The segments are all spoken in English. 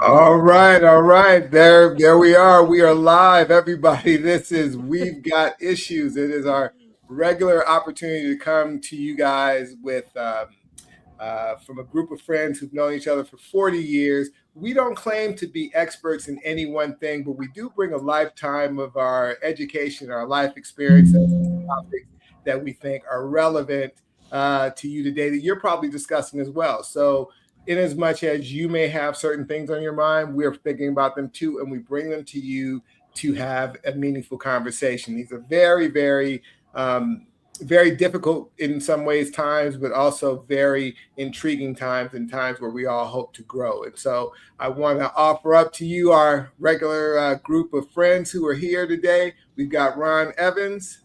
All right, all right. There we are. We are live, everybody. This is We've Got Issues. It is our regular opportunity to come to you guys with from a group of friends who've known each other for 40 years. We don't claim to be experts in any one thing, but we do bring a lifetime of our education, our life experience, and topics that we think are relevant to you today that you're probably discussing as well. So in as much as you may have certain things on your mind, we're thinking about them too, and we bring them to you to have a meaningful conversation. These are very, very, very difficult in some ways times, but also very intriguing times and times where we all hope to grow. And so I want to offer up to you our regular group of friends who are here today. We've got Ron Evans.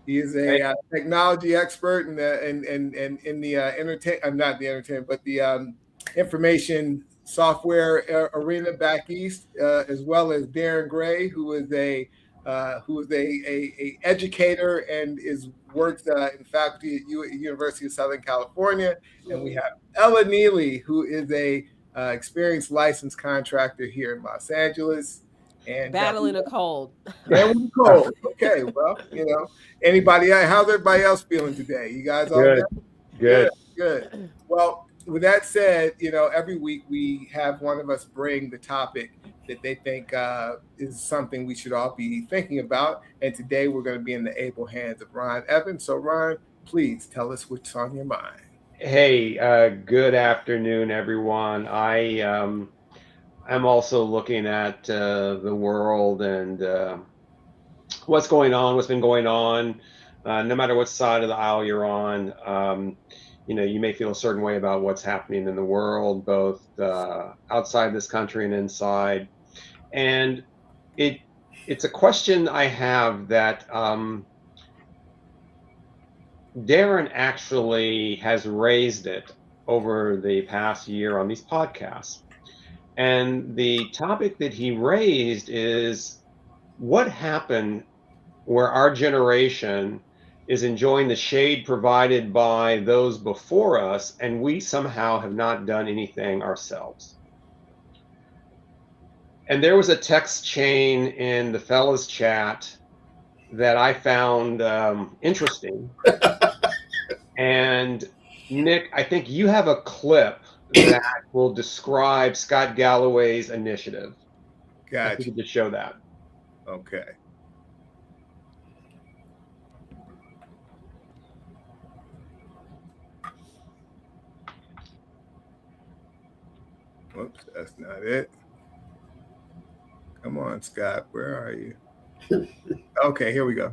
He is a technology expert in the not the entertainment, but the information software arena back east, as well as Darren Gray, who is a educator and works in faculty at University of Southern California. And we have Ella Neely, who is a experienced licensed contractor here in Los Angeles. And battling a cold. Battling a cold. Okay, well, anybody? How's everybody else feeling today? You guys all good? Good. Good. Well, with that said, every week we have one of us bring the topic that they think is something we should all be thinking about. And today we're going to be in the able hands of Ron Evans. So, Ron, please tell us what's on your mind. Hey, good afternoon, everyone. I'm also looking at the world and what's going on, what's been going on. No matter what side of the aisle you're on, you may feel a certain way about what's happening in the world, both outside this country and inside. And it's a question I have that Darren actually has raised it over the past year on these podcasts. And the topic that he raised is what happened where our generation is enjoying the shade provided by those before us, and we somehow have not done anything ourselves. And there was a text chain in the fellas chat that I found interesting. And Nick, I think you have a clip that will describe Scott Galloway's initiative. Gotcha. You can just show that. Okay. Whoops, that's not it. Come on, Scott, where are you? Okay, here we go.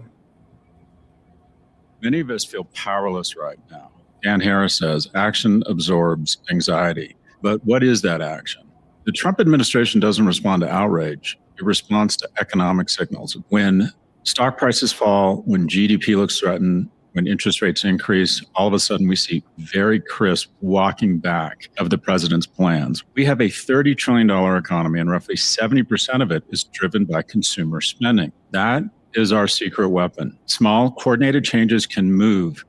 Many of us feel powerless right now. Dan Harris says action absorbs anxiety. But what is that action? The Trump administration doesn't respond to outrage. It responds to economic signals. When stock prices fall, when GDP looks threatened, when interest rates increase, all of a sudden we see very crisp walking back of the president's plans. We have a $30 trillion economy, and roughly 70% of it is driven by consumer spending. That is our secret weapon. Small, coordinated changes can move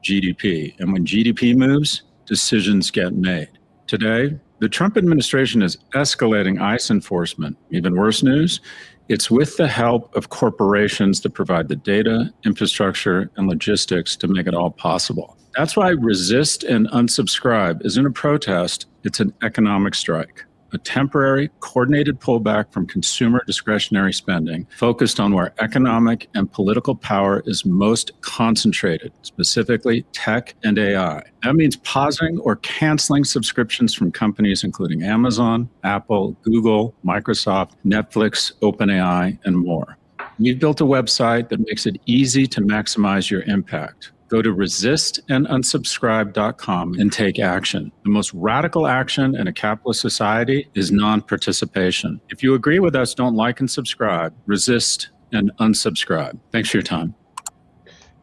GDP. And when GDP moves, decisions get made. Today, the Trump administration is escalating ICE enforcement. Even worse news, it's with the help of corporations that provide the data, infrastructure, and logistics to make it all possible. That's why resist and unsubscribe isn't a protest, it's an economic strike. A temporary, coordinated pullback from consumer discretionary spending focused on where economic and political power is most concentrated, specifically tech and AI. That means pausing or canceling subscriptions from companies including Amazon, Apple, Google, Microsoft, Netflix, OpenAI, and more. We've built a website that makes it easy to maximize your impact. Go to resistandunsubscribe.com and take action. The most radical action in a capitalist society is non-participation. If you agree with us, don't like and subscribe. Resist and unsubscribe. Thanks for your time.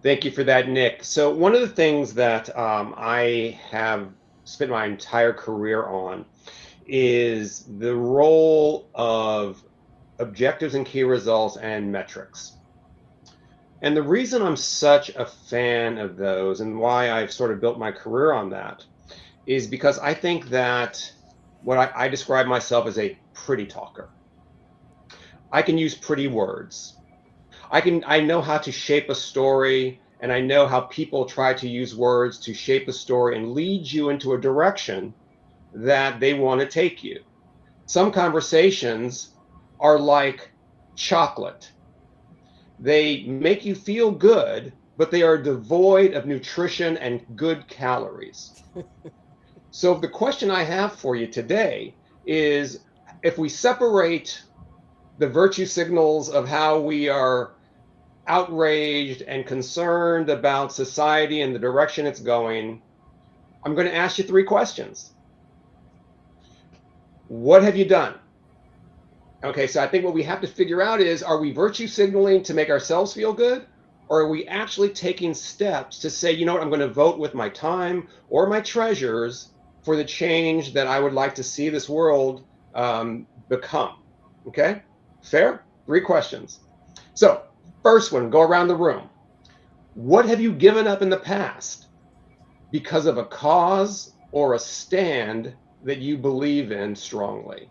Thank you for that, Nick. So one of the things that I have spent my entire career on is the role of objectives and key results, and metrics. And the reason I'm such a fan of those and why I've sort of built my career on that is because I think that I describe myself as a pretty talker. I can use pretty words. I know how to shape a story, and I know how people try to use words to shape a story and lead you into a direction that they want to take you. Some conversations are like chocolate. They make you feel good, but they are devoid of nutrition and good calories. So the question I have for you today is, if we separate the virtue signals of how we are outraged and concerned about society and the direction it's going, I'm going to ask you 3 questions. What have you done? Okay, so I think what we have to figure out is, are we virtue signaling to make ourselves feel good? Or are we actually taking steps to say, you know what, I'm going to vote with my time or my treasures for the change that I would like to see this world become? Okay, fair? 3 questions. So, first one, go around the room. What have you given up in the past because of a cause or a stand that you believe in strongly?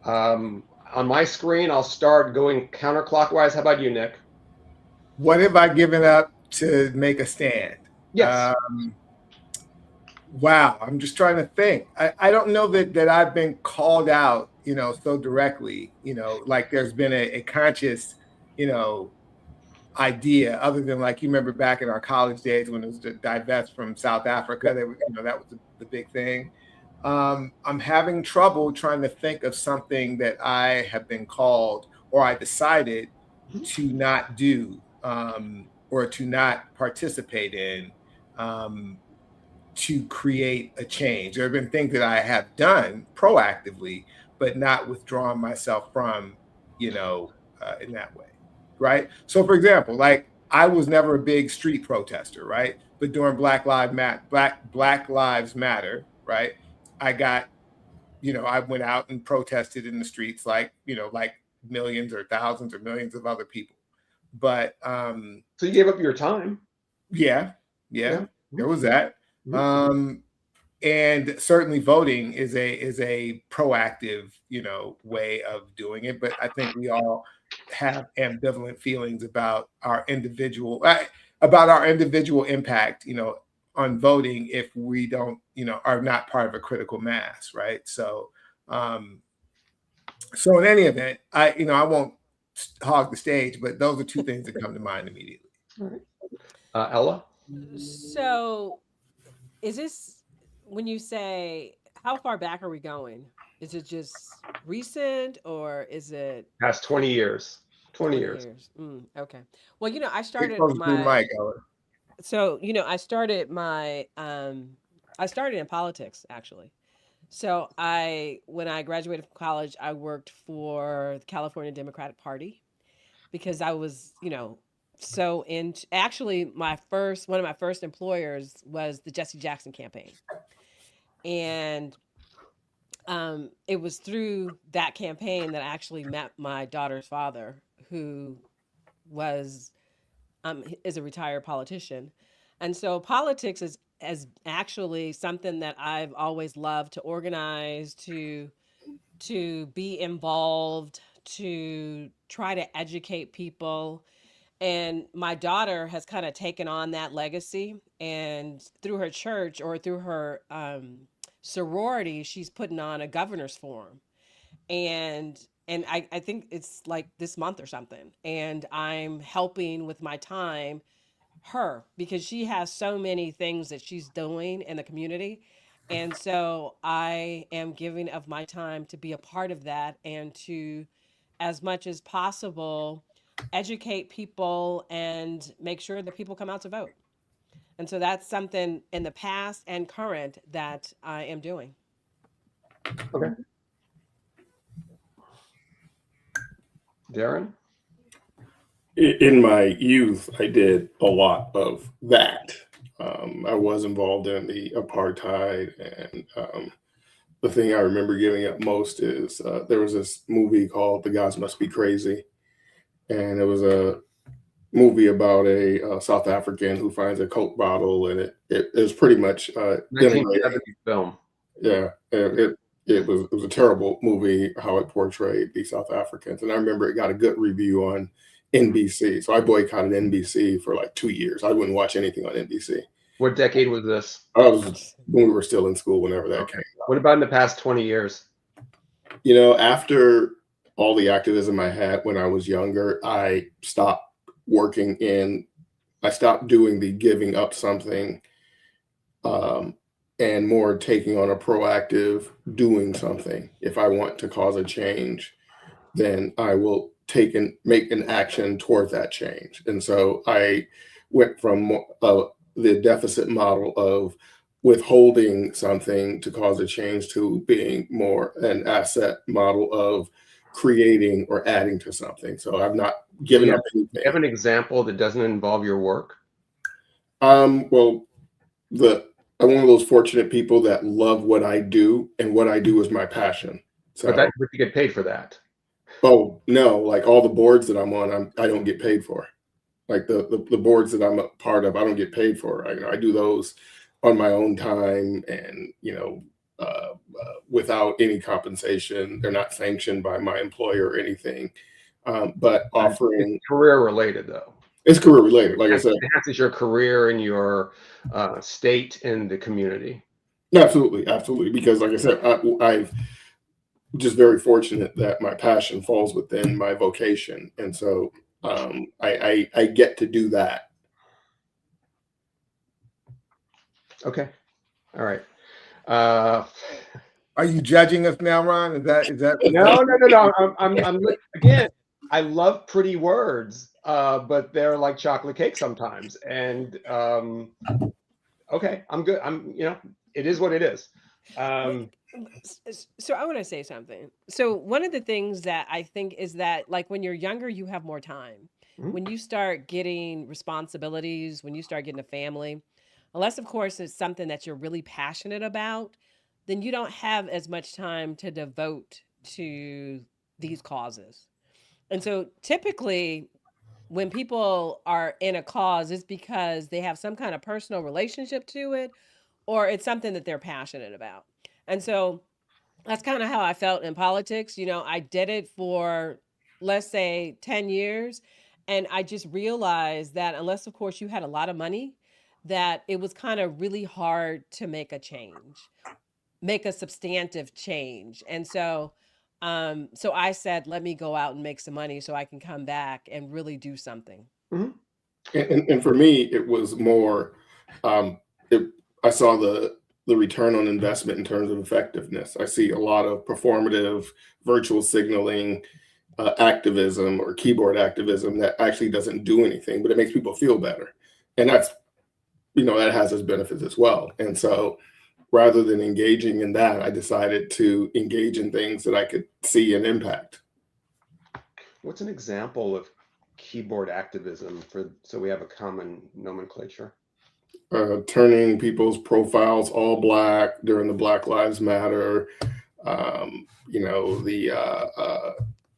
On my screen, I'll start going counterclockwise. How about you, Nick? What have I given up to make a stand? Yes. Wow, I'm just trying to think. I don't know that I've been called out, so directly, like there's been a conscious, idea, other than, like, you remember back in our college days when it was to divest from South Africa, that was the big thing. I'm having trouble trying to think of something that I have been called or I decided to not do, or to not participate in, to create a change. There have been things that I have done proactively, but not withdrawn myself from, in that way. Right. So, for example, like, I was never a big street protester. Right. But during Black Lives Matter. Right. I got, I went out and protested in the streets like millions or thousands or millions of other people. But so you gave up your time. Yeah. There was that. And certainly voting is a proactive, way of doing it. But I think we all have ambivalent feelings about our individual impact, on voting if we don't, are not part of a critical mass, right? So, so in any event, I won't hog the stage, but those are 2 things that come to mind immediately. All right. Ella? So, is this, when you say, how far back are we going? Is it just recent, or is it past 20 years? 20 years. Okay. Well, I started I started my I started in politics, actually. So when I graduated from college, I worked for the California Democratic Party, because I was, so actually one of my first employers was the Jesse Jackson campaign. And it was through that campaign that I actually met my daughter's father, who is a retired politician. And so politics is actually something that I've always loved to organize, to be involved, to try to educate people. And my daughter has kind of taken on that legacy, and through her church, or through her sorority, she's putting on a governor's forum. And I think it's like this month or something. And I'm helping with my time her, because she has so many things that she's doing in the community. And so I am giving of my time to be a part of that, and to, as much as possible, educate people and make sure that people come out to vote. And so that's something in the past and current that I am doing. Okay. Darren? In my youth, I did a lot of that. I was involved in the apartheid and the thing I remember giving up most is there was this movie called The Gods Must Be Crazy, and it was a movie about a South African who finds a Coke bottle, and it was pretty much 1970 film. yeah, it was a terrible movie how it portrayed the South Africans, and I remember it got a good review on NBC, so I boycotted NBC for like 2 years. I wouldn't watch anything on NBC. What decade was this? I was when we were still in school, whenever that came out. What about in the past 20 years? You know, after all the activism I had when I was younger, I stopped I stopped doing the giving up something and more taking on a proactive doing something. If I want to cause a change, then I will make an action toward that change. And so I went from the deficit model of withholding something to cause a change to being more an asset model of creating or adding to something. So I've not given up anything. Do you have an example that doesn't involve your work? Well, I'm one of those fortunate people that love what I do, and what I do is my passion. So, But you get paid for that. oh no, like all the boards that I'm on, I don't get paid for. Like the boards that I'm a part of, I don't get paid for. I do those on my own time, and without any compensation. They're not sanctioned by my employer or anything. But offering It's career related, though. It's career related, like I said. It enhances your career and your state in the community. Absolutely, absolutely. Because, like I said, I've just very fortunate that my passion falls within my vocation, and so I get to do that. Okay, all right. Are you judging us now, Ron? Is that No. I'm again. I love pretty words, but they're like chocolate cake sometimes. And okay, I'm good. It is what it is. So I want to say something. So one of the things that I think is that, like, when you're younger, you have more time. Mhm. When you start getting responsibilities, when you start getting a family, unless of course it's something that you're really passionate about, then you don't have as much time to devote to these causes. And so typically when people are in a cause, it's because they have some kind of personal relationship to it, or it's something that they're passionate about. And so that's kind of how I felt in politics. I did it for, let's say, 10 years. And I just realized that unless, of course, you had a lot of money, that it was kind of really hard to make a change, make a substantive change. And so I said, let me go out and make some money so I can come back and really do something. Mhm. And for me, it was more. I saw the return on investment in terms of effectiveness. I see a lot of performative, virtual signaling, activism or keyboard activism that actually doesn't do anything, but it makes people feel better, and that has its benefits as well. And so, rather than engaging in that, I decided to engage in things that I could see an impact. What's an example of keyboard activism so we have a common nomenclature? Turning people's profiles all black during the Black Lives Matter,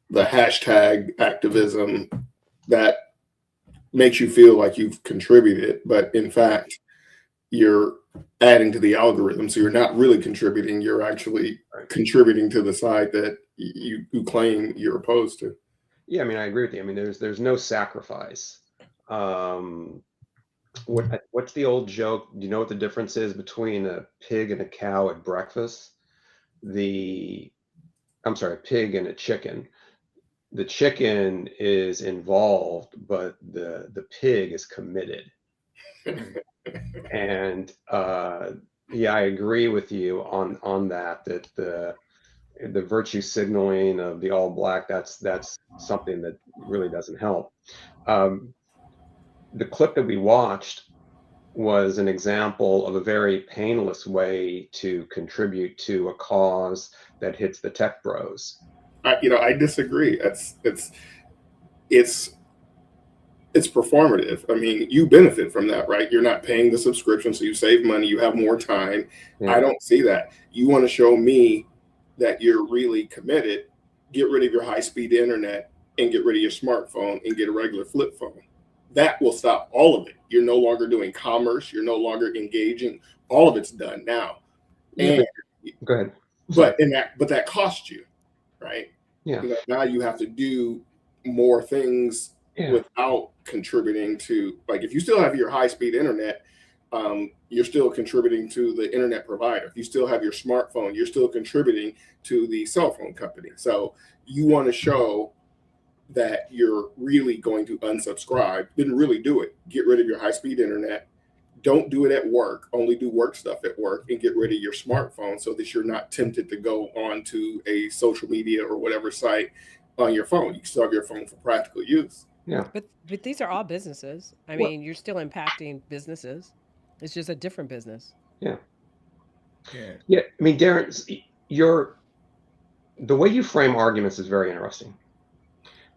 the hashtag activism that makes you feel like you've contributed, but in fact, you're adding to the algorithm. So you're not really contributing. You're actually contributing to the side that you claim you're opposed to. Yeah, I agree with you. There's no sacrifice. What's the old joke? Do you know what the difference is between a pig and a cow at breakfast? I'm sorry, a pig and a chicken. The chicken is involved, but the pig is committed. And yeah, I agree with you on that the virtue signaling of the all black, that's something that really doesn't help. The clip that we watched was an example of a very painless way to contribute to a cause that hits the tech bros. I disagree. It's it's performative. I mean, you benefit from that, right? You're not paying the subscription, so you save money, you have more time. Yeah. I don't see that. You want to show me that you're really committed, get rid of your high-speed internet and get rid of your smartphone and get a regular flip phone. That will stop all of it. You're no longer doing commerce, you're no longer engaging. All of it's done now. Yeah, And go ahead. but that costs you, right? Yeah. You know, now you have to do more things without contributing to, like, if you still have your high-speed internet, you're still contributing to the internet provider. If you still have your smartphone, you're still contributing to the cell phone company. So you want to show that you're really going to unsubscribe, then really do it. Get rid of your high-speed internet. Don't do it at work. Only do work stuff at work, and get rid of your smartphone so that you're not tempted to go onto a social media or whatever site on your phone. You can still have your phone for practical use. Yeah. But these are all businesses. I mean, you're still impacting businesses. It's just a different business. Yeah. Yeah. Yeah. I mean, Darren, the way you frame arguments is very interesting.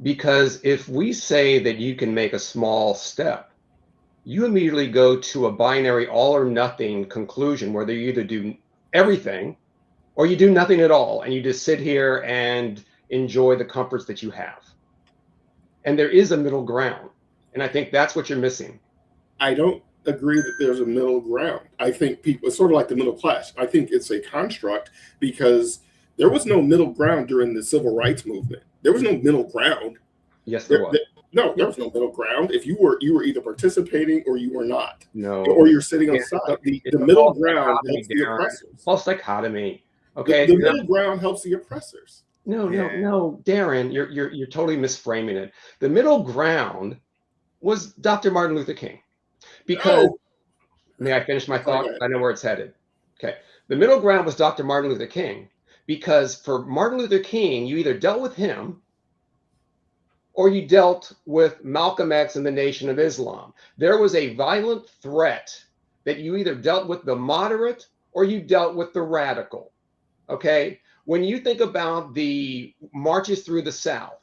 Because if we say that you can make a small step, you immediately go to a binary all or nothing conclusion where you either do everything or you do nothing at all, and you just sit here and enjoy the comforts that you have. And there is a middle ground. And I think that's what you're missing. I don't agree that there's a middle ground. I think people, it's sort of like the middle class. I think it's a construct because there was no middle ground during the civil rights movement. There was no middle ground. Yes, there was. No, there was no middle ground. If you were either participating or you were not. No. Or you're sitting on the side. The middle ground helps the oppressors. False dichotomy. Okay. The middle ground helps the oppressors. No, Darren, you're totally misframing it. The middle ground was Dr. Martin Luther King. Because, may I finish my thought? I know where it's headed. Okay. The middle ground was Dr. Martin Luther King, because for Martin Luther King, you either dealt with him or you dealt with Malcolm X and the Nation of Islam. There was a violent threat that you either dealt with the moderate or you dealt with the radical. Okay. When you think about the marches through the South,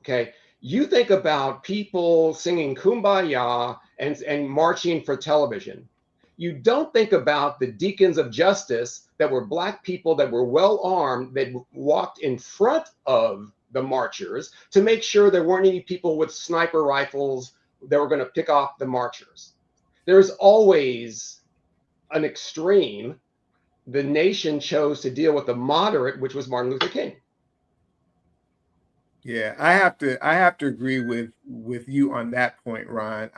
okay, you think about people singing Kumbaya and marching for television. You don't think about the deacons of justice that were Black people that were well armed, that walked in front of the marchers to make sure there weren't any people with sniper rifles that were going to pick off the marchers. There's always an extreme. The nation chose to deal with the moderate, which was Martin Luther King. Yeah, I have to agree with you on that point, Ron.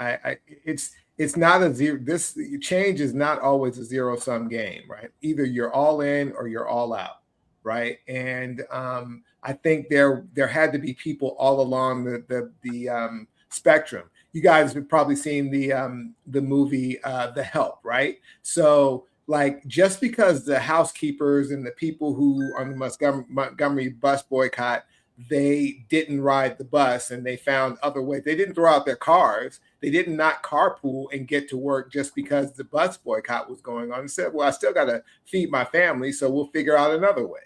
It's not a zero. This change is not always a zero-sum game, right? Either you're all in or you're all out, right? And I think there had to be people all along the spectrum. You guys have probably seen the movie The Help, right? So, like, just because the housekeepers and the people who on the Montgomery bus boycott, they didn't ride the bus and they found other ways. They didn't throw out their cars. They did not carpool and get to work just because the bus boycott was going on. They said, well, I still got to feed my family, so we'll figure out another way.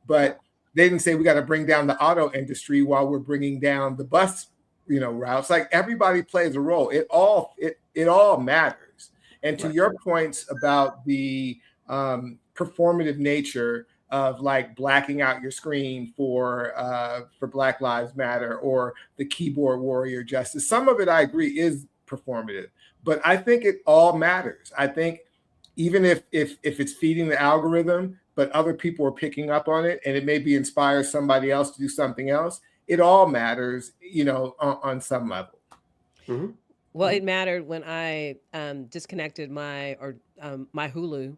But they didn't say we got to bring down the auto industry while we're bringing down the bus, routes. Like, everybody plays a role. It all matters. And to your points about the performative nature of, like, blacking out your screen for Black Lives Matter or the keyboard warrior justice, some of it, I agree, is performative, but I think it all matters. I think even if it's feeding the algorithm, but other people are picking up on it and it maybe inspires somebody else to do something else, it all matters, on some level. Mm-hmm. Well, it mattered when I disconnected my Hulu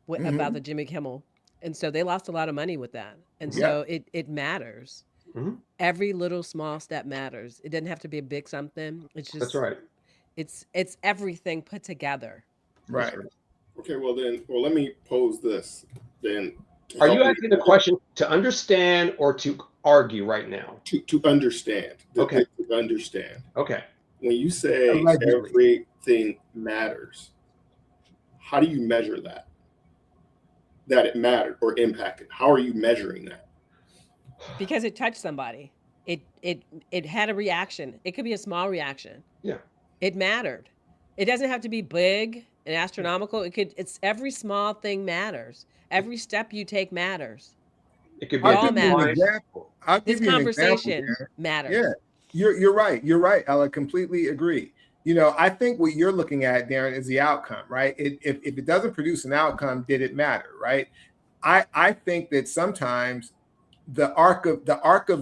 about the Jimmy Kimmel. And so they lost a lot of money with that. And so it matters. Mm-hmm. Every little small step matters. It doesn't have to be a big something. It's just, that's right. It's everything put together. Right. Okay, well, let me pose this then. Are you asking the question to understand or to argue right now? To understand. Okay. To understand. Okay. When you say everything matters, how do you measure that? That it mattered or impacted? How are you measuring that? Because it touched somebody. it had a reaction. It could be a small reaction. Yeah. It mattered. It doesn't have to be big and astronomical. It's every small thing matters. Every step you take matters. It could be It I'll a all give you an matters. decline. example. I'll This give you an example, conversation Darren. matters. Yeah, you're right. You're right, Ella. Completely agree. You know, I think what you're looking at, Darren, is the outcome, right? If it doesn't produce an outcome, did it matter, right? I think that sometimes the arc of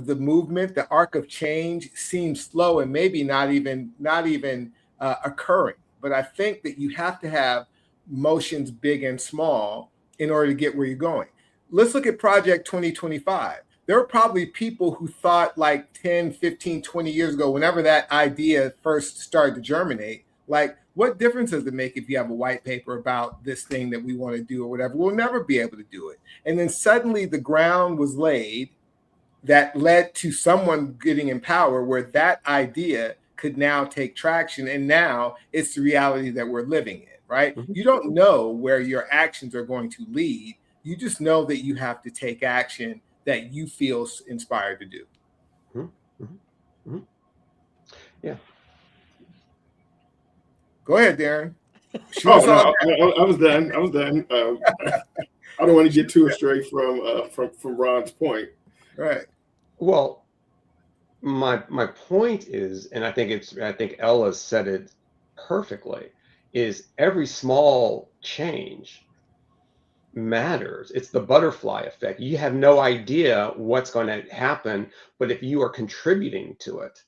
the movement, the arc of change seems slow and maybe not even occurring. But I think that you have to have motions big and small in order to get where you're going. Let's look at Project 2025. There were probably people who thought like 10, 15, 20 years ago, whenever that idea first started to germinate, like, what difference does it make if you have a white paper about this thing that we want to do or whatever? We'll never be able to do it. And then suddenly the ground was laid that led to someone getting in power where that idea could now take traction. And now it's the reality that we're living in, right? Mhm. You don't know where your actions are going to lead. You just know that you have to take action that you feel inspired to do. Mm-hmm. Mm-hmm. Yeah. Go ahead, Darren. Oh, no, I was done. I was done. I don't want to get too astray from Ron's point. Right. Well, my point is, and I think Ella said it perfectly, is every small change matters. It's the butterfly effect. You have no idea what's going to happen, but if you are contributing to it,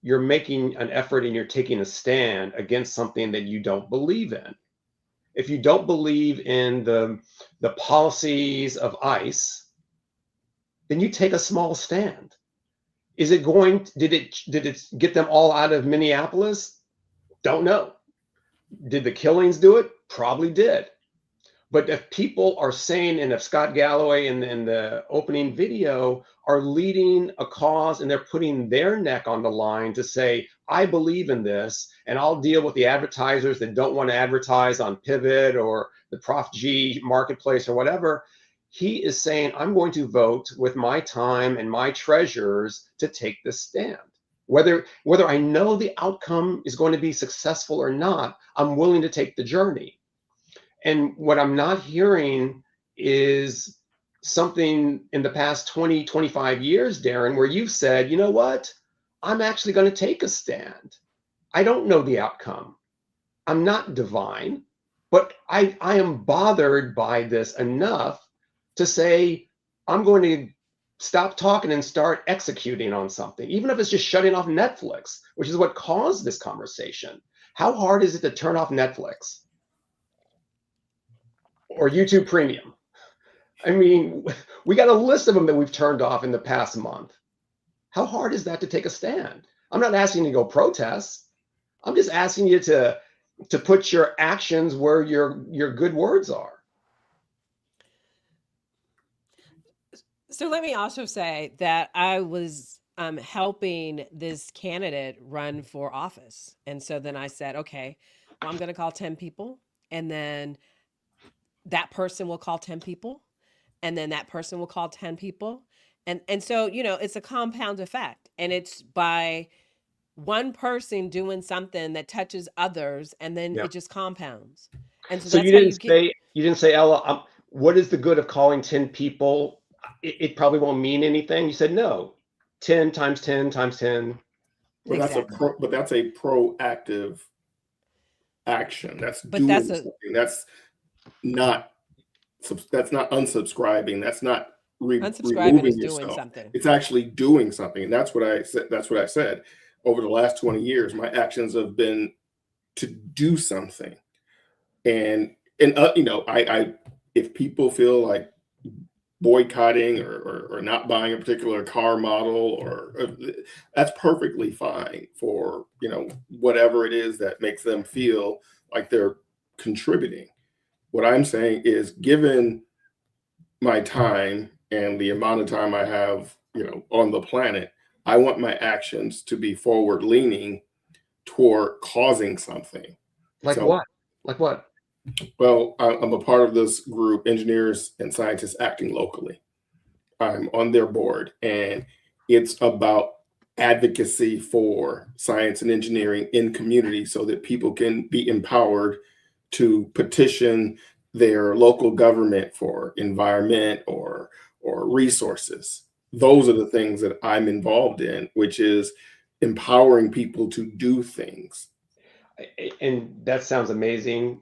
you're making an effort and you're taking a stand against something that you don't believe in. If you don't believe in the policies of ICE, then you take a small stand. Is it going? Did it get them all out of Minneapolis? Don't know. Did the killings do it? Probably did. But if people are saying, and if Scott Galloway in the opening video are leading a cause and they're putting their neck on the line to say, I believe in this, and I'll deal with the advertisers that don't want to advertise on Pivot or the Prof G marketplace or whatever, he is saying, I'm going to vote with my time and my treasures to take this stand. Whether I know the outcome is going to be successful or not, I'm willing to take the journey. And what I'm not hearing is something in the past 20, 25 years, Darren, where you've said, you know what? I'm actually going to take a stand. I don't know the outcome. I'm not divine, but I am bothered by this enough to say, I'm going to stop talking and start executing on something, even if it's just shutting off Netflix, which is what caused this conversation. How hard is it to turn off Netflix? Or YouTube Premium? I mean, we got a list of them that we've turned off in the past month. How hard is that to take a stand? I'm not asking you to go protest. I'm just asking you to put your actions where your good words are. So let me also say that I was helping this candidate run for office. And so then I said, okay, well, I'm going to call 10 people, and then that person will call 10 people, and then that person will call 10 people. And so, you know, it's a compound effect, and it's by one person doing something that touches others, and then it just compounds. And so So that's you how didn't say, Ella, what is the good of calling 10 people? It probably won't mean anything. You said no, 10 times 10 times 10. But that's a proactive action. That's doing something. That's not unsubscribing. That's not unsubscribing is yourself. doing something. It's actually doing something. And that's what I said. That's what I said. Over the last 20 years, my actions have been to do something. And you know, I if people feel like boycotting or not buying a particular car model, or that's perfectly fine for, you know, whatever it is that makes them feel like they're contributing. What I'm saying is, given my time and the amount of time I have, you know, on the planet, I want my actions to be forward leaning toward causing something. What? Like what? Well, I'm a part of this group, Engineers and Scientists Acting Locally. I'm on their board, and It's about advocacy for science and engineering in community so that people can be empowered to petition their local government for environment or resources. Those are the things that I'm involved in, which is empowering people to do things. And that sounds amazing.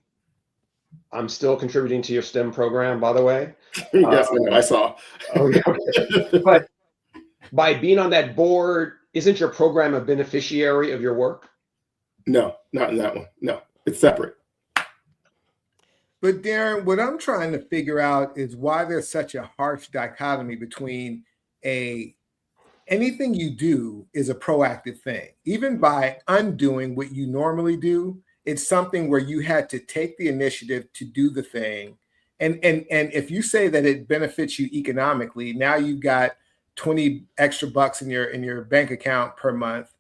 I'm still contributing to your STEM program, by the way. Yes, I saw. Okay. But by being on that board, isn't your program a beneficiary of your work? No, not in that one. No, it's separate. But Darren, what I'm trying to figure out is why there's such a harsh dichotomy between anything you do is a proactive thing. Even by undoing what you normally do, it's something where you had to take the initiative to do the thing. And if you say that it benefits you economically, now you've got 20 extra bucks in your bank account per month,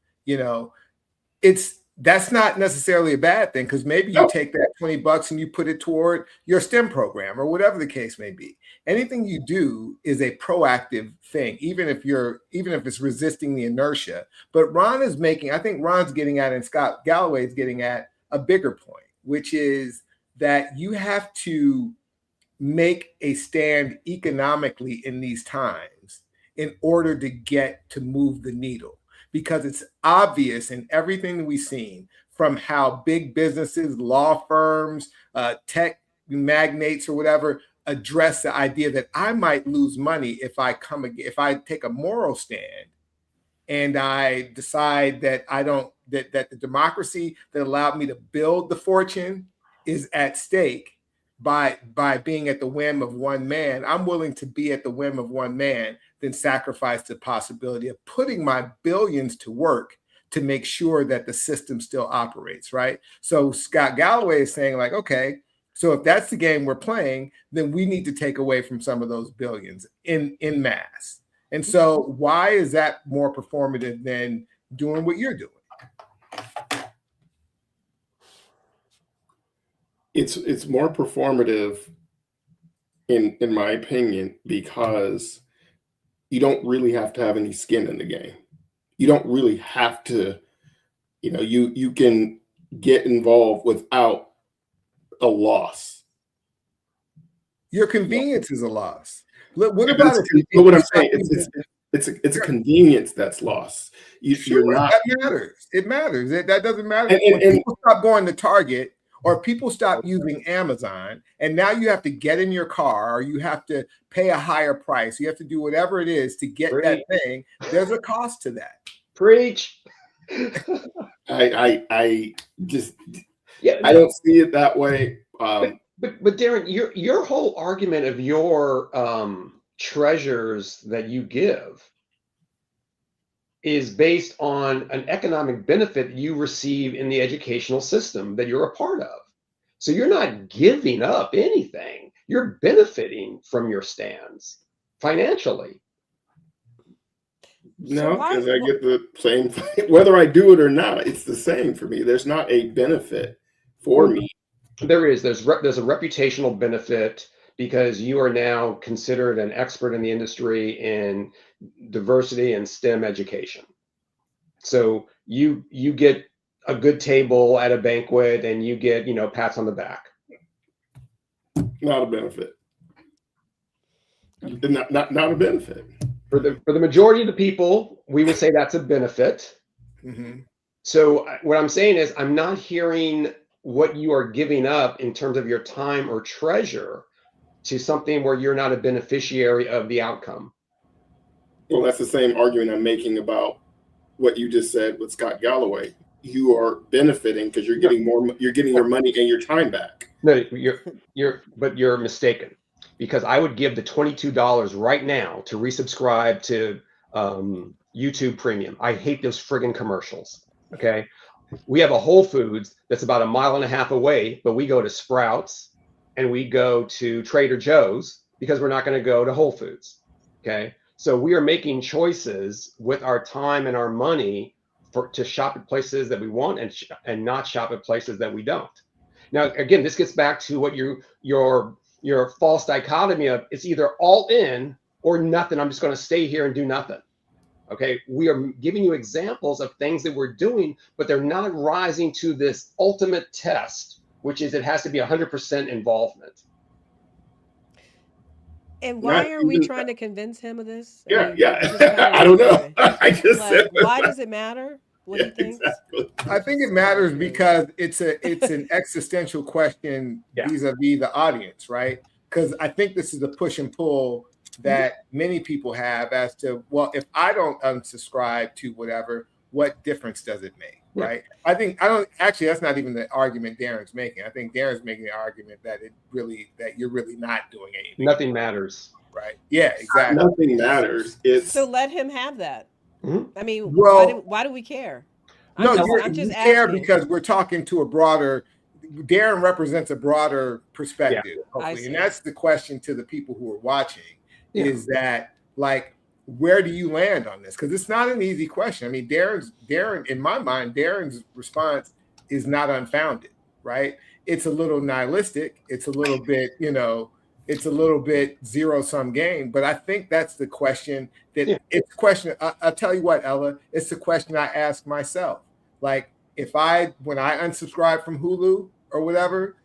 that's not necessarily a bad thing, because maybe you take that 20 bucks and you put it toward your STEM program or whatever the case may be. Anything you do is a proactive thing, even if it's resisting the inertia. But I think Ron's getting at, and Scott Galloway is getting at, a bigger point, which is that you have to make a stand economically in these times in order to move the needle. Because it's obvious in everything that we've seen, from how big businesses, law firms, tech magnates or whatever, address the idea that I might lose money if I take a moral stand and I decide that that the democracy that allowed me to build the fortune is at stake by being at the whim of one man. I'm willing to be at the whim of one man than sacrifice the possibility of putting my billions to work to make sure that the system still operates, right? So Scott Galloway is saying, like, okay, so if that's the game we're playing, then we need to take away from some of those billions in mass. And so why is that more performative than doing what you're doing? It's more performative in my opinion, because you don't really have to have any skin in the game. You don't really have to, you can get involved without a loss. Your convenience is a loss. What I'm saying, it's a convenience that's lost. You're not. That matters. It matters. That doesn't matter. When people stop going to Target, or people stop using Amazon, and now you have to get in your car, or you have to pay a higher price. You have to do whatever it is to get that thing. There's a cost to that. Preach. I don't see it that way. But Darren, your whole argument of your treasures that you give is based on an economic benefit you receive in the educational system that you're a part of. So you're not giving up anything. You're benefiting from your stands financially. No, because I get the same thing. Whether I do it or not, it's the same for me. There's not a benefit for me. There is. There's a reputational benefit, because you are now considered an expert in the industry in diversity and STEM education. So you get a good table at a banquet, and you get, pats on the back. Not a benefit. Not a benefit. For the majority of the people, we would say that's a benefit. Mm-hmm. So what I'm saying is, I'm not hearing what you are giving up in terms of your time or treasure to something where you're not a beneficiary of the outcome. Well, that's the same argument I'm making about what you just said with Scott Galloway. You are benefiting because you're getting more. You're getting your money and your time back. No, you're mistaken, because I would give the $22 right now to resubscribe to YouTube Premium. I hate those friggin' commercials. Okay, we have a Whole Foods that's about 1.5 miles away, but we go to Sprouts and we go to Trader Joe's because we're not going to go to Whole Foods. Okay, so we are making choices with our time and our money to shop at places that we want and not shop at places that we don't. Now, again, this gets back to what your false dichotomy of, it's either all in or nothing. I'm just going to stay here and do nothing. Okay, we are giving you examples of things that we're doing, but they're not rising to this ultimate test, which is it has to be 100% involvement. And Not why are we even- trying to convince him of this? I Yeah, mean, yeah. this is kind of I don't know. weird. I just Like, said why does it matter what he thinks? Exactly. I think it matters because it's an existential question Yeah. vis-a-vis the audience, right? Because I think this is a push and pull that many people have as to, well, if I don't unsubscribe to whatever, what difference does it make, right? I don't actually, that's not even the argument Darren's making. I think Darren's making the argument that you're really not doing anything. Nothing matters. Right. Yeah, exactly. Nothing matters. It's So let him have that. I mean, Well- why do we care? No, I'm just you care asking. because we're talking to a broader. Darren represents a broader perspective, hopefully, and that's the question to the people who are watching: is that like, where do you land on this? Because it's not an easy question. I mean, Darren, in my mind, Darren's response is not unfounded, right? It's a little nihilistic. It's a little bit, it's a little bit zero-sum game. But I think that's the question that it's a question. I'll tell you what, Ella, it's the question I ask myself. Like, when I unsubscribed from Hulu or whatever,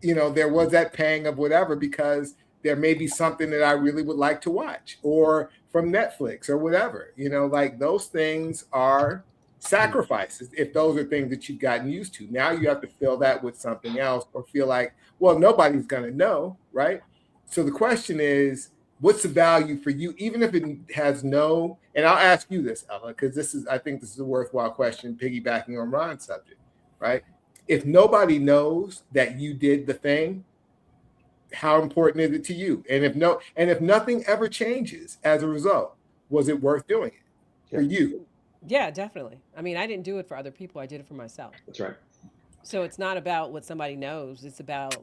there was that pang of whatever, because there may be something that I really would like to watch, or from Netflix or whatever, like those things are sacrifices. If those are things that you've gotten used to, now you have to fill that with something else, or feel like, well, nobody's going to know, right? So the question is, what's the value for you, even if it has no, and I'll ask you this, Ella, because I think this is a worthwhile question, piggybacking on Ron's subject, right? If nobody knows that you did the thing, how important is it to you? And if nothing ever changes as a result, was it worth doing it for you? Yeah, definitely. I mean, I didn't do it for other people. I did it for myself. That's right. So it's not about what somebody knows. It's about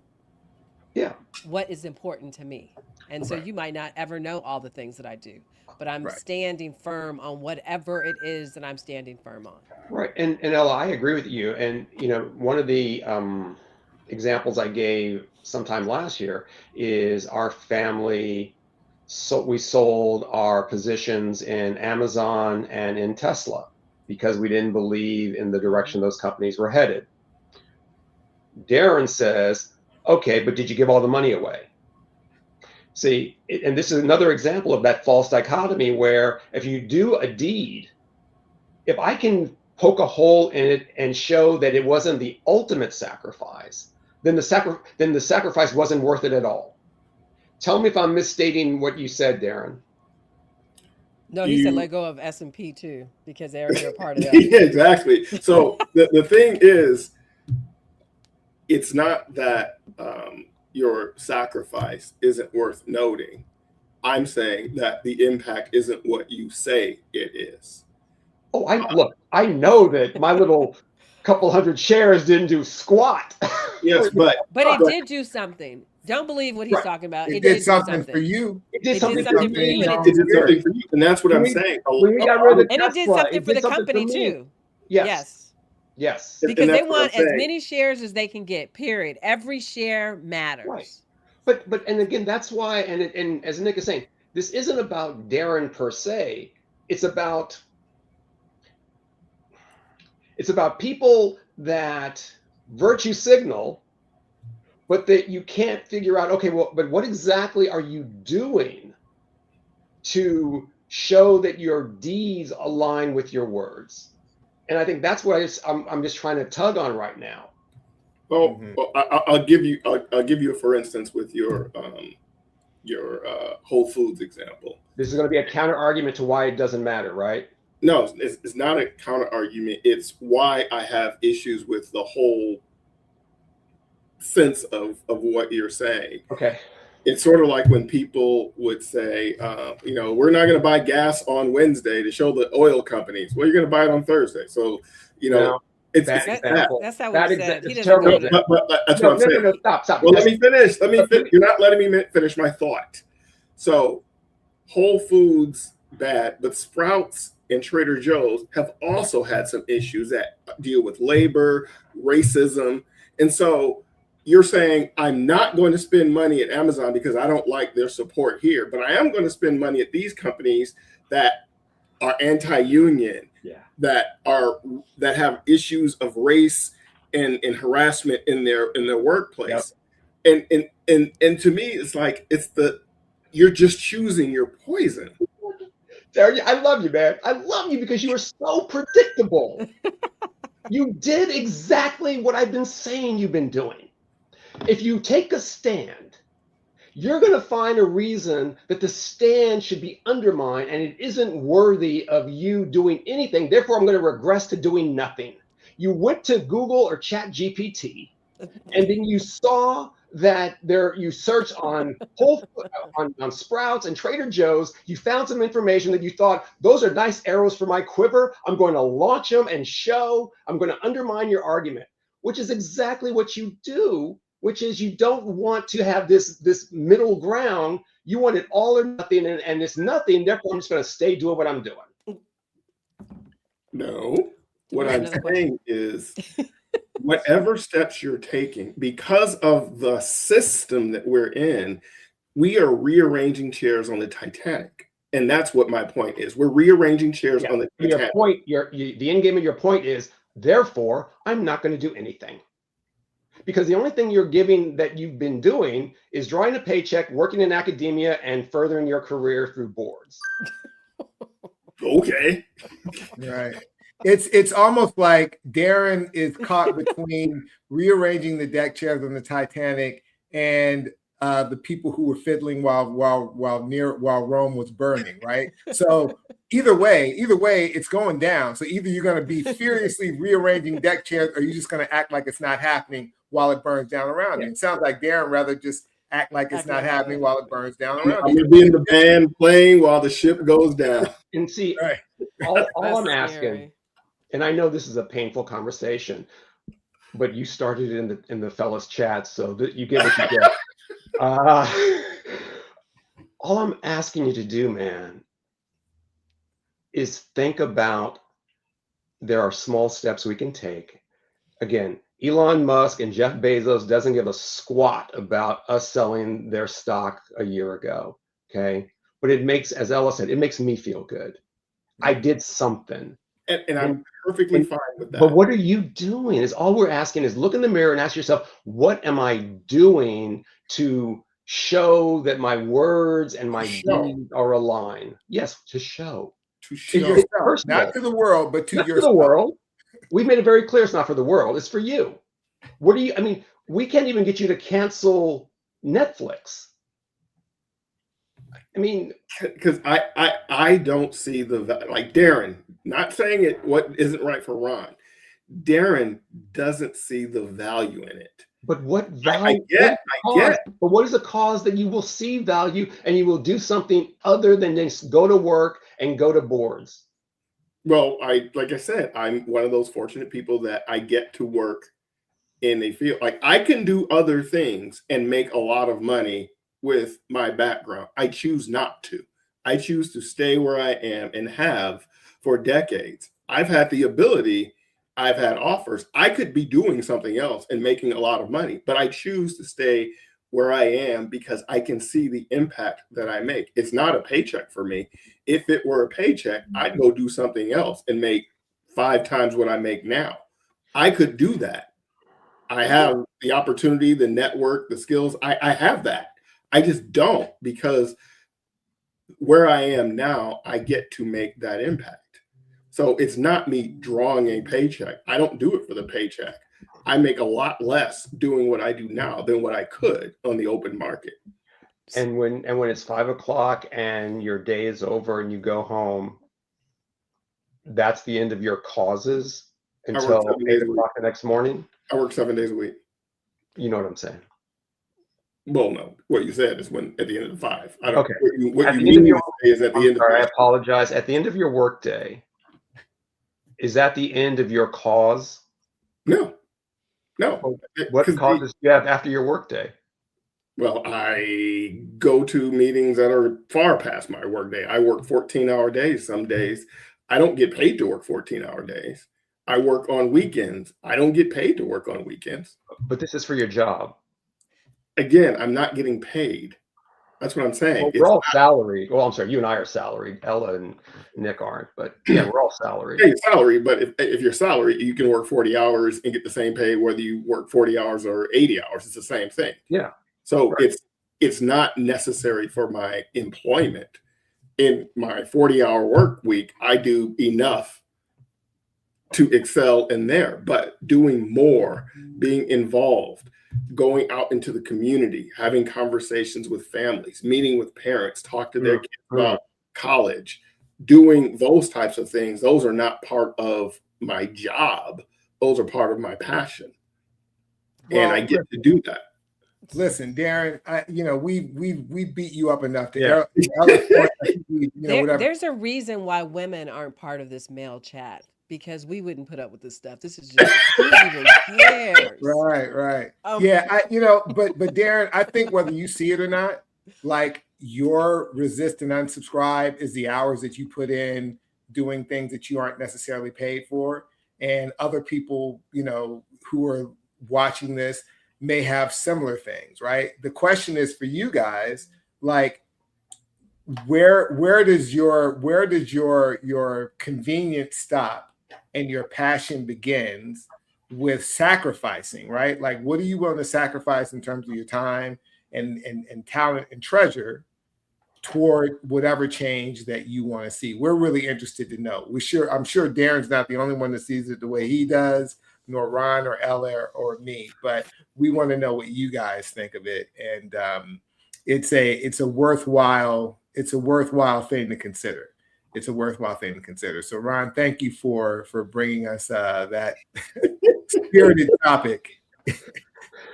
what is important to me. And so you might not ever know all the things that I do, but I'm standing firm on whatever it is that I'm standing firm on. Right. And Ella, I agree with you. And, one of the examples I gave sometime last year is our family. So we sold our positions in Amazon and in Tesla because we didn't believe in the direction those companies were headed. Darren says, okay, but did you give all the money away? See, and this is another example of that false dichotomy where if you do a deed, if I can poke a hole in it and show that it wasn't the ultimate sacrifice, then the sacrifice wasn't worth it at all. Tell me if I'm misstating what you said, Darren. No, he said let go of S&P too, because they're a part of that. Yeah, exactly. So the thing is, it's not that your sacrifice isn't worth noting. I'm saying that the impact isn't what you say it is. Oh, I know that my little couple hundred shares didn't do squat. Yes, but it did do something. Don't believe what he's talking about. It did something for you. It did something for you. It did something for you, and that's what I'm saying. When we got rid of the and it did something for the company too. Yes. Because they want as many shares as they can get, period. Every share matters. Right. But and again, that's why, and as Nick is saying, this isn't about Darren per se. It's about people that virtue signal, but that you can't figure out, okay, well, but what exactly are you doing to show that your deeds align with your words? And I think that's what I'm just trying to tug on right now. Well, I'll give you a for instance with your Whole Foods example. This is going to be a counter argument to why it doesn't matter, right? No, it's not a counter argument. It's why I have issues with the whole sense of what you're saying. Okay. It's sort of like when people would say, we're not going to buy gas on Wednesday to show the oil companies. Well, you're going to buy it on Thursday. So, it's that's not what he said. He doesn't know that. But that's what I'm saying. No, stop. Well, let me finish. You're not letting me finish my thought. So, Whole Foods, bad, but Sprouts and Trader Joe's have also had some issues that deal with labor, racism. And so you're saying I'm not going to spend money at Amazon because I don't like their support here, but I am going to spend money at these companies that are anti-union, Yeah. that have issues of race and harassment in their workplace. And to me, it's like you're just choosing your poison. Sarah, I love you, man. I love you because you are so predictable. You did exactly what I've been saying you've been doing. If you take a stand, you're going to find a reason that the stand should be undermined and it isn't worthy of you doing anything. Therefore, I'm going to regress to doing nothing. You went to Google or Chat GPT, and then you saw that you searched on on Sprouts and Trader Joe's, you found some information that you thought, those are nice arrows for my quiver. I'm going to launch them and I'm going to undermine your argument, which is exactly what you do, which is you don't want to have this middle ground. You want it all or nothing, and it's nothing. Therefore, I'm just going to stay doing what I'm doing. No, what I'm saying is whatever steps you're taking, because of the system that we're in, we are rearranging chairs on the Titanic. And that's what my point is. We're rearranging chairs on the Titanic. Your point, the end game of your point is, therefore, I'm not going to do anything. Because the only thing you're giving that you've been doing is drawing a paycheck, working in academia, and furthering your career through boards. Okay. Right. It's almost like Darren is caught between rearranging the deck chairs on the Titanic and the people who were fiddling while Rome was burning, right? So either way, it's going down. So either you're going to be furiously rearranging deck chairs, or you're just going to act like it's not happening while it burns down around you. It sounds like Darren rather just act like it's not happening while it burns down around you. I'm going to be in the band playing while the ship goes down. And see, right. all I'm asking, and I know this is a painful conversation, but you started in the fellas chat, so that you get what you get. All I'm asking you to do, man, is think about there are small steps we can take. Again, Elon Musk and Jeff Bezos doesn't give a squat about us selling their stock a year ago, okay? But it makes, as Ella said, it makes me feel good. I did something. And I'm perfectly fine with that. But what are you doing? Is all we're asking is look in the mirror and ask yourself, what am I doing to show that my words and my deeds are aligned? Yes, to show. To yourself, not to the world, but to yourself. To the world. We've made it very clear it's not for the world, it's for you. What do you, I mean, we can't even get you to cancel Netflix. I mean, because I don't see like Darren, not saying it what isn't right for Ron. Darren doesn't see the value in it. But what value? I get. But what is a cause that you will see value and you will do something other than just go to work and go to boards? Well, like I said, I'm one of those fortunate people that I get to work in a field. Like I can do other things and make a lot of money with my background. I choose not to. I choose to stay where I am and have for decades. I've had the ability, I've had offers. I could be doing something else and making a lot of money, but I choose to stay where I am because I can see the impact that I make. It's not a paycheck for me. If it were a paycheck, I'd go do something else and make 5 times what I make now. I could do that. I have the opportunity, the network, the skills. I have that. I just don't, because where I am now, I get to make that impact. So it's not me drawing a paycheck. I don't do it for the paycheck. I make a lot less doing what I do now than what I could on the open market. And when it's 5 o'clock and your day is over and you go home, that's the end of your causes until 8 o'clock the next morning? I work 7 days a week. You know what I'm saying? Well, no. What you said is when at the end of the 5. I don't. Okay. What you mean is at the end of the I apologize. At the end of your work day, is that the end of your cause? No. What causes do you have after your work day? Well, I go to meetings that are far past my work day. I work 14-hour days some days. I don't get paid to work 14-hour days. I work on weekends. I don't get paid to work on weekends. But this is for your job. Again, I'm not getting paid. That's what I'm saying. Well, we're all salaried. Well, I'm sorry, you and I are salaried. Ella and Nick aren't, but yeah, we're all salaried. Hey, salary, but if you're salary, you can work 40 hours and get the same pay whether you work 40 hours or 80 hours. It's the same thing. Yeah. So Right. it's not necessary for my employment. In my 40-hour work week, I do enough to excel in there, but doing more, being involved, going out into the community, having conversations with families, meeting with parents, talk to their kids about college, doing those types of things, those are not part of my job. Those are part of my passion. And I get to do that. Listen, Darren, we beat you up enough to Yeah. whatever. There's a reason why women aren't part of this male chat, because we wouldn't put up with this stuff. This is just who even cares? Right. Yeah, but Darren, I think whether you see it or not, like, your resist and unsubscribe is the hours that you put in doing things that you aren't necessarily paid for. And other people, who are watching this may have similar things, right? The question is for you guys, like, where does your convenience stop and your passion begins with sacrificing, right? Like, what are you willing to sacrifice in terms of your time and talent and treasure toward whatever change that you want to see? We're really interested to know. I'm sure Darren's not the only one that sees it the way he does, nor Ron or Ella or me, but we want to know what you guys think of it. And it's a worthwhile thing to consider. It's a worthwhile thing to consider. So, Ron, thank you for bringing us that spirited topic.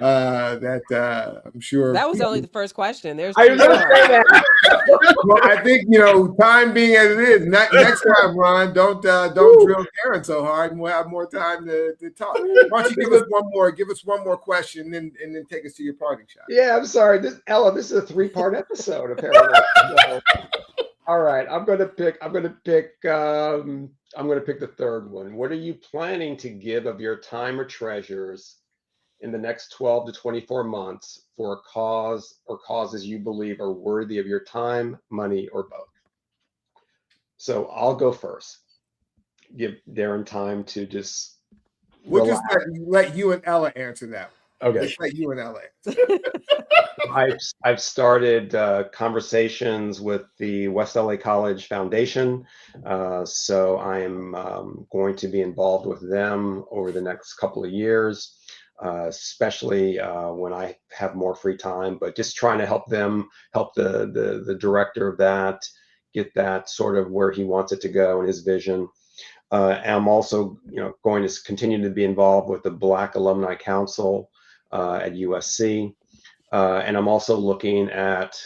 That I'm sure that was only the first question. There's I was going to say that. Well, I think, time being as it is, next time, Ron, don't drill Darren so hard, and we'll have more time to talk. Why don't you give us one more question, and then take us to your parting shot? Yeah, I'm sorry, Ella. This is a 3-part episode, apparently. So, all right, I'm going to pick the third one. What are you planning to give of your time or treasures in the next 12 to 24 months for a cause or causes you believe are worthy of your time, money, or both? So I'll go first. Give Darren time to just We'll just let you and Ella answer that. Okay. Let's let you and Ella answer. I've started conversations with the West LA College Foundation, so I am going to be involved with them over the next couple of years, especially when I have more free time. But just trying to help the director of that get that sort of where he wants it to go and his vision. I'm also going to continue to be involved with the Black Alumni Council at USC. And I'm also looking at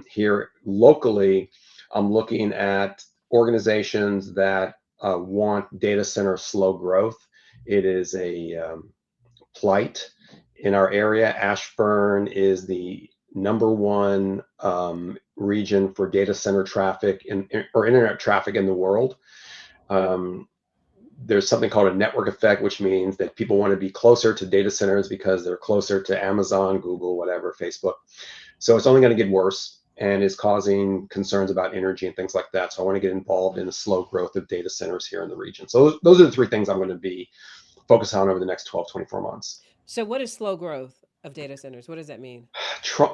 here locally, I'm looking at organizations that want data center slow growth. It is a plight in our area. Ashburn is the #1 region for data center traffic or internet traffic in the world. There's something called a network effect, which means that people want to be closer to data centers because they're closer to Amazon, Google, whatever, Facebook. So it's only going to get worse and is causing concerns about energy and things like that. So I want to get involved in the slow growth of data centers here in the region. So those are the 3 things I'm going to be focused on over the next 12, 24 months. So what is slow growth of data centers? What does that mean?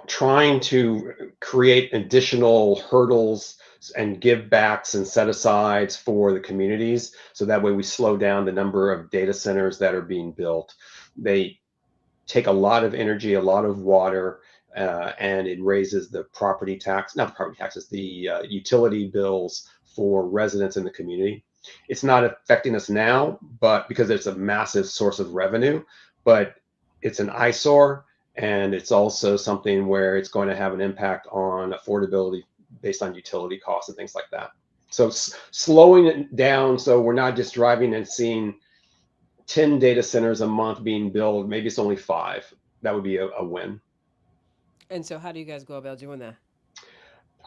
Trying to create additional hurdles and give backs and set asides for the communities, so that way we slow down the number of data centers that are being built. They take a lot of energy, a lot of water, and it raises the the utility bills for residents in the community. It's not affecting us now, but because it's a massive source of revenue, but it's an eyesore. And it's also something where it's going to have an impact on affordability based on utility costs and things like that. So slowing it down, so we're not just driving and seeing 10 data centers a month being built. Maybe it's only 5. That would be a win. And so how do you guys go about doing that?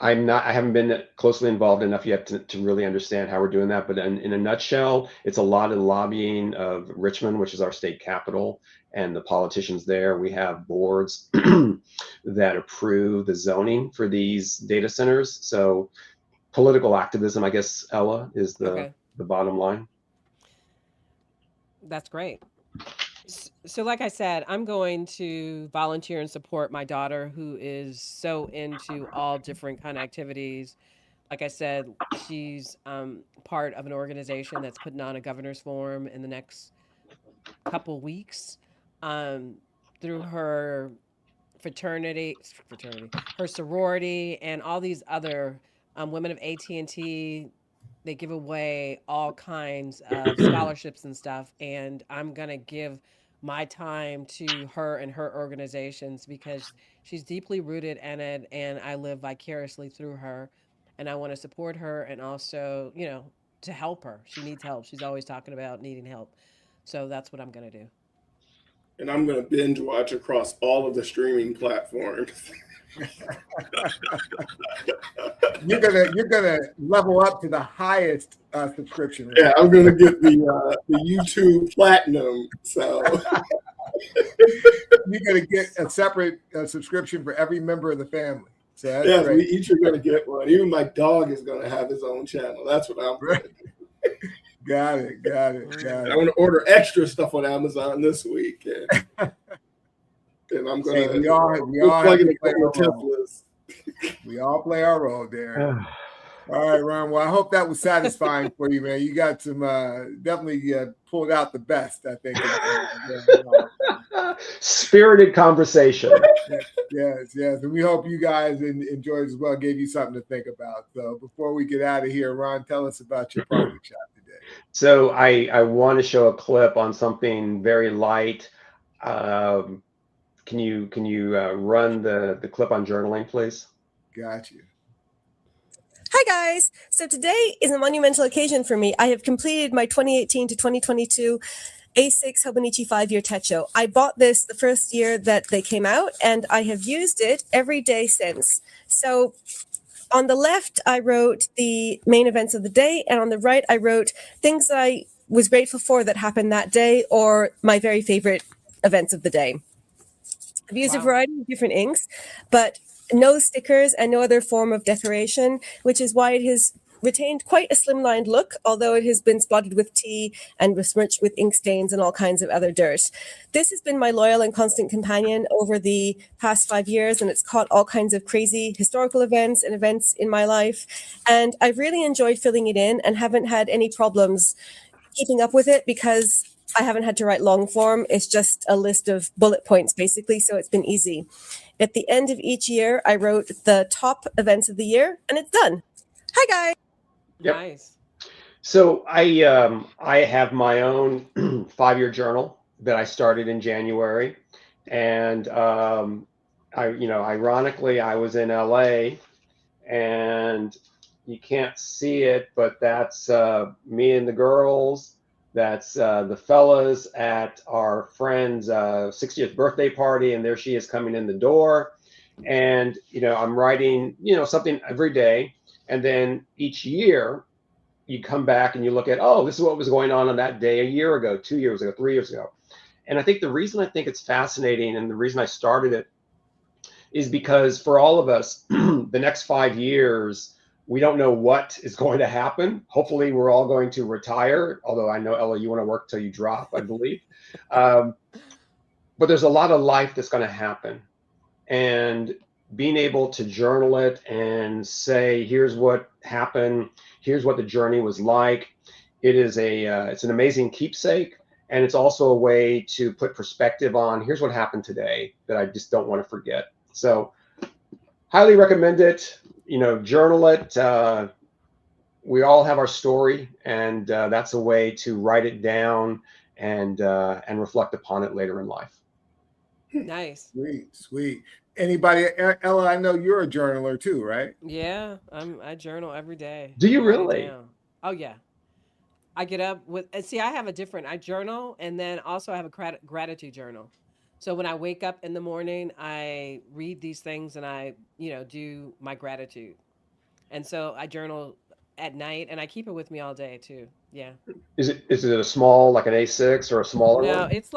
I haven't been closely involved enough yet to really understand how we're doing that. But in a nutshell, it's a lot of lobbying of Richmond, which is our state capital, and the politicians there. We have boards that approve the zoning for these data centers. So political activism, I guess, Ella, is the bottom line. That's great. So, like I said, I'm going to volunteer and support my daughter, who is so into all different kind of activities. Like I said, she's part of an organization that's putting on a governor's forum in the next couple weeks. Um, through her her sorority, and all these other women of AT&T. They give away all kinds of scholarships and stuff, and I'm gonna give my time to her and her organizations because she's deeply rooted in it, and I live vicariously through her, and I want to support her and also, to help her. She needs help. She's always talking about needing help, so that's what I'm gonna do. And I'm going to binge watch across all of the streaming platforms. You're gonna level up to the highest subscription rate. Yeah, I'm going to get the YouTube Platinum. So you're gonna get a separate subscription for every member of the family. So that's yeah, great. we each are going to get one. Even my dog is going to have his own channel. That's what I'm going to do. Got it. I'm going to order extra stuff on Amazon this week, and I'm going to. We all plug in have to play the our role. Teslas. We all play our role there. All right, Ron. Well, I hope that was satisfying for you, man. You got some definitely pulled out the best, I think. Spirited conversation. Yes. And we hope you guys enjoyed as well. Gave you something to think about. So before we get out of here, Ron, tell us about your project shop today. So I want to show a clip on something very light. Can you run the clip on journaling, please? Got you. Hi guys! So today is a monumental occasion for me. I have completed my 2018 to 2022 A6 Hobonichi 5-year Techo. I bought this the first year that they came out, and I have used it every day since. So on the left, I wrote the main events of the day, and on the right, I wrote things that I was grateful for that happened that day, or my very favorite events of the day. I've used a variety of different inks, but no stickers and no other form of decoration, which is why it has retained quite a slimlined look, although it has been spotted with tea and besmirched with ink stains and all kinds of other dirt. This has been my loyal and constant companion over the past 5 years, and it's caught all kinds of crazy historical events and events in my life. And I've really enjoyed filling it in and haven't had any problems keeping up with it because I haven't had to write long form. It's just a list of bullet points, basically, so it's been easy. At the end of each year, I wrote the top events of the year, and it's done. Hi, guys. Yep. Nice. So I have my own 5-year journal that I started in January, and ironically, I was in LA, and you can't see it, but that's me and the girls. That's the fellas at our friend's 60th birthday party, and there she is coming in the door. And, I'm writing, something every day. And then each year you come back and you look at, oh, this is what was going on that day a year ago, 2 years ago, 3 years ago. And I think the reason I think it's fascinating and the reason I started it is because for all of us, the next 5 years, we don't know what is going to happen. Hopefully, we're all going to retire, although I know, Ella, you want to work till you drop, I believe. But there's a lot of life that's going to happen. And being able to journal it and say, here's what happened, here's what the journey was like. It's an amazing keepsake. And it's also a way to put perspective on, here's what happened today that I just don't want to forget. So highly recommend it. Journal it. We all have our story, and that's a way to write it down and reflect upon it later in life. Nice. Sweet. Anybody, Ella? I know you're a journaler too, right? Yeah, I journal every day. Do you Write it really? down. Oh yeah. I get up with, and see, I journal, and then also I have a gratitude journal. So when I wake up in the morning, I read these things and I, do my gratitude. And so I journal at night, and I keep it with me all day too. Yeah. Is it a small, like an A6 or a smaller No, one? it's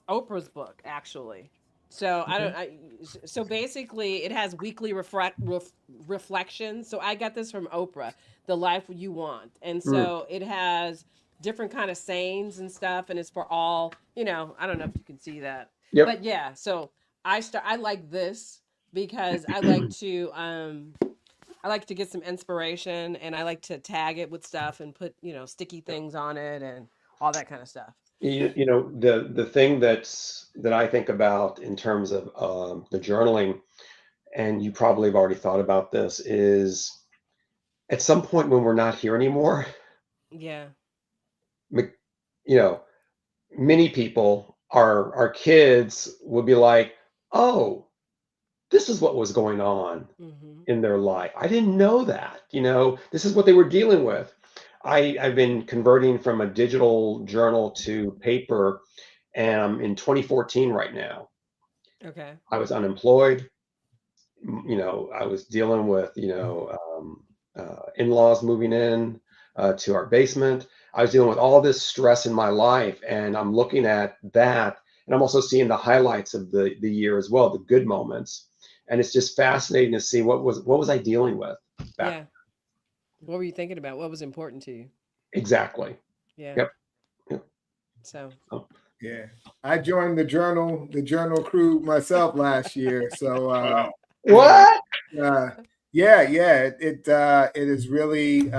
Oprah's book actually. So I Okay. don't. So basically, it has weekly reflections. So I got this from Oprah, "The Life You Want," and Mm. so it has different kind of sayings and stuff, and it's for all. I don't know if you can see that, Yep. but yeah. So I like this because I like to get some inspiration, and I like to tag it with stuff and put sticky things on it and all that kind of stuff. The thing that I think about in terms of the journaling, and you probably have already thought about this, is at some point when we're not here anymore, Yeah. m- you know, many people, our kids would be like, "Oh, this is what was going on Hmm. in their life. I didn't know that. This is what they were dealing with." I've been converting from a digital journal to paper, and I'm in 2014 right now. Okay. I was unemployed. I was dealing with, in-laws moving in to our basement. I was dealing with all this stress in my life, and I'm looking at that, and I'm also seeing the highlights of the year as well, the good moments, and it's just fascinating to see what was I dealing with back. Yeah. What were you thinking about? What was important to you? Exactly. Yeah. Yep. Yep. So, Oh, Yeah. I joined the journal crew myself last year. So Wow. yeah, what? yeah. It is really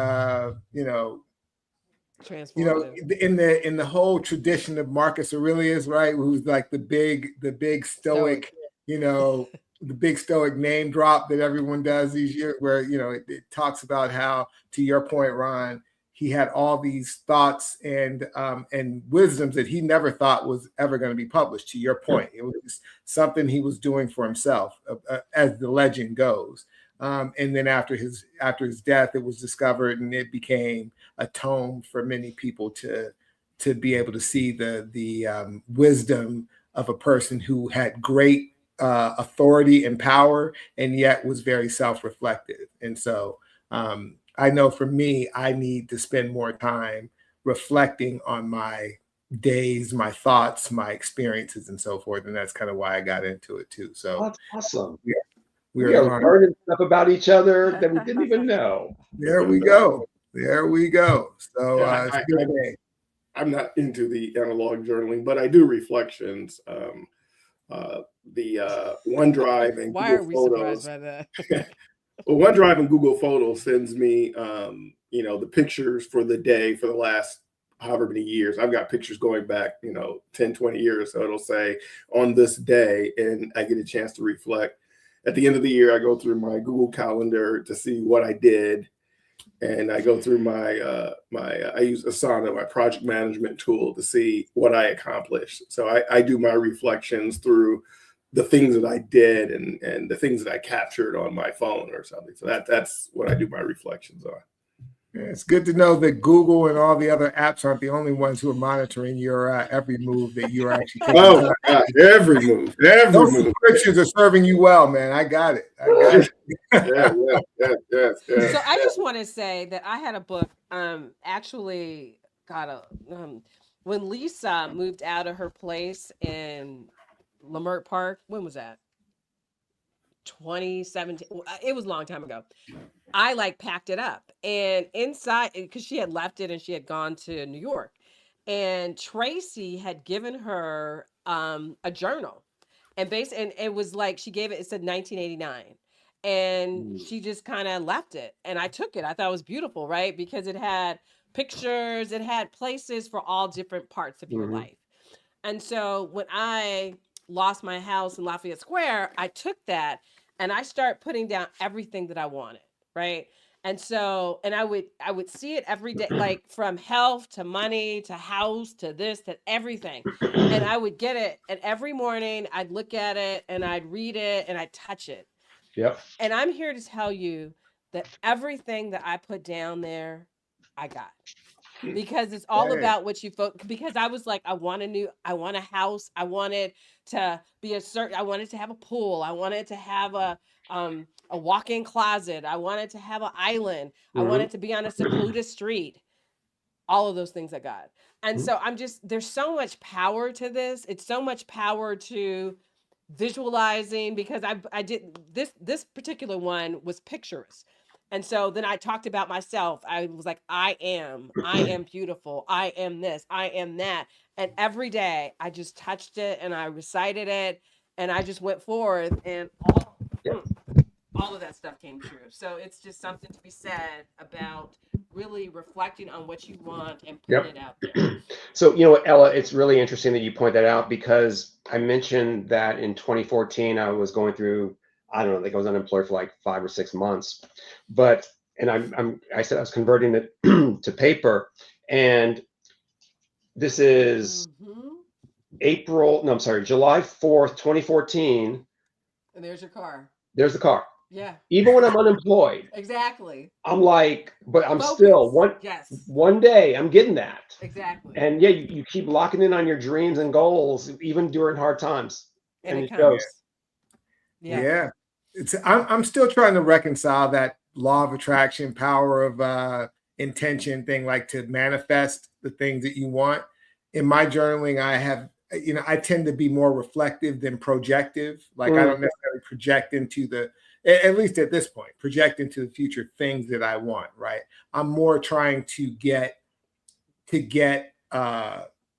transformative. in the whole tradition of Marcus Aurelius, right? Who's like the big Stoic. stoic, you know, the big stoic name drop that everyone does these years, where it talks about how, to your point, Ron, he had all these thoughts and wisdoms that he never thought was ever going to be published. To your point, it was something he was doing for himself, as the legend goes. And then after his death, it was discovered, and it became a tome for many people to be able to see the wisdom of a person who had great authority and power, and yet was very self-reflective. And so I know for me, I need to spend more time reflecting on my days, my thoughts, my experiences, and so forth. And that's kind of why I got into it too. Oh, So that's awesome. yeah, we We are are learning. learning stuff about each other that we didn't even know. There we go. There we go. So Yeah, it's a good day. I'm not into the analog journaling, but I do reflections. The OneDrive and Why Google are we surprised Photos. by that? Well, OneDrive and Google Photos sends me, the pictures for the day for the last however many years. I've got pictures going back, 10, 20 years. So it'll say on this day, and I get a chance to reflect. At the end of the year, I go through my Google Calendar to see what I did, and I go through I use Asana, my project management tool, to see what I accomplished. So I do my reflections through the things that I did and the things that I captured on my phone or something. So that's what I do my reflections on. Yeah, it's good to know that Google and all the other apps aren't the only ones who are monitoring your every move, that you're actually taking Oh time. my gosh, every move, every Those move. subscriptions are serving you well, man. I got it. Yeah, yes. So I just want to say that I had a book. Actually, got a when Lisa moved out of her place in Lamert Park. When was that? 2017. It was a long time ago. I like packed it up, and inside, because she had left it and she had gone to New York, and Tracy had given her a journal, and it was like she gave it. It said 1989, and Mm. she just kind of left it, and I took it. I thought it was beautiful, right? Because it had pictures, it had places for all different parts of your Mhm. life. And so when I lost my house in Lafayette Square, I took that and I started putting down everything that I wanted, right? And so, and I would see it every day, like from health to money to house to this to everything. And I would get it, and every morning I'd look at it and I'd read it and I'd touch it. Yep. And I'm here to tell you that everything that I put down there, I got, because it's all Hey, about what you because I was like, I want a house, I wanted to be a certain, I wanted to have a pool, I wanted to have a a walk-in closet. I wanted to have an island. I Mhm. wanted to be on a secluded street. All of those things I got. And so there's so much power to this. It's so much power to visualizing, because I did this particular one was pictures. And so then I talked about myself. I was like, I am beautiful. I am this, I am that. And every day I just touched it and I recited it and I just went forth, and all of that stuff came true. So it's just something to be said about really reflecting on what you want and putting it out there. So, you know what, Ella, it's really interesting that you point that out, because I mentioned that in 2014, I was going through, I don't know, I think I was unemployed for like 5 or 6 months, and I said I was converting it to paper, and this is July 4th, 2014. And there's your car. There's the car. Yeah. Even when I'm unemployed, Exactly. I'm like, but I'm Focus. still Yes. one day I'm getting that. Exactly. And yeah, you keep locking in on your dreams and goals, even during hard times. And it it shows. comes. Yeah. I'm still trying to reconcile that law of attraction, power of intention thing, like to manifest the things that you want. In my journaling, I have, I tend to be more reflective than projective. Like I don't necessarily project into at least at this point, project into the future things that I want, right? I'm more trying to get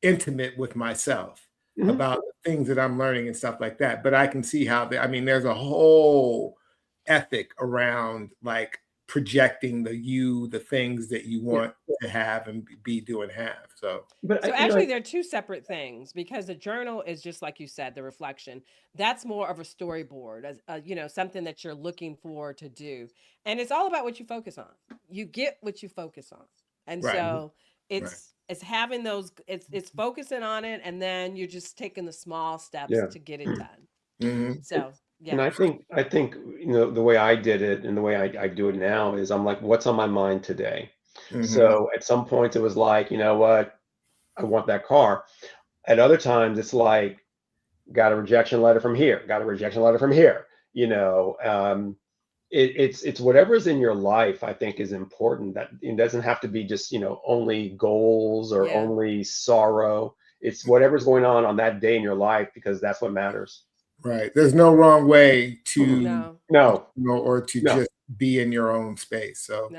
intimate with myself about the things that I'm learning and stuff like that. But I can see how there's a whole ethic around like projecting the things that you want to have and be, do, and have. So actually, they're two separate things, because the journal is just like you said, the reflection. That's more of a storyboard, as something that you're looking for to do, and it's all about what you focus on. You get what you focus on, and so it's having those. It's focusing on it, and then you're just taking the small steps to get it done. So. Yeah. And I think the way I did it and the way I do it now is I'm like, what's on my mind today? So at some points it was like, you know what, I want that car. At other times it's like, got a rejection letter from here, got a rejection letter from here. It's whatever's in your life, I think, is important. That it doesn't have to be just only goals or only sorrow. It's whatever's going on that day in your life, because that's what matters. Right. There's no wrong way to no. Just be in your own space. So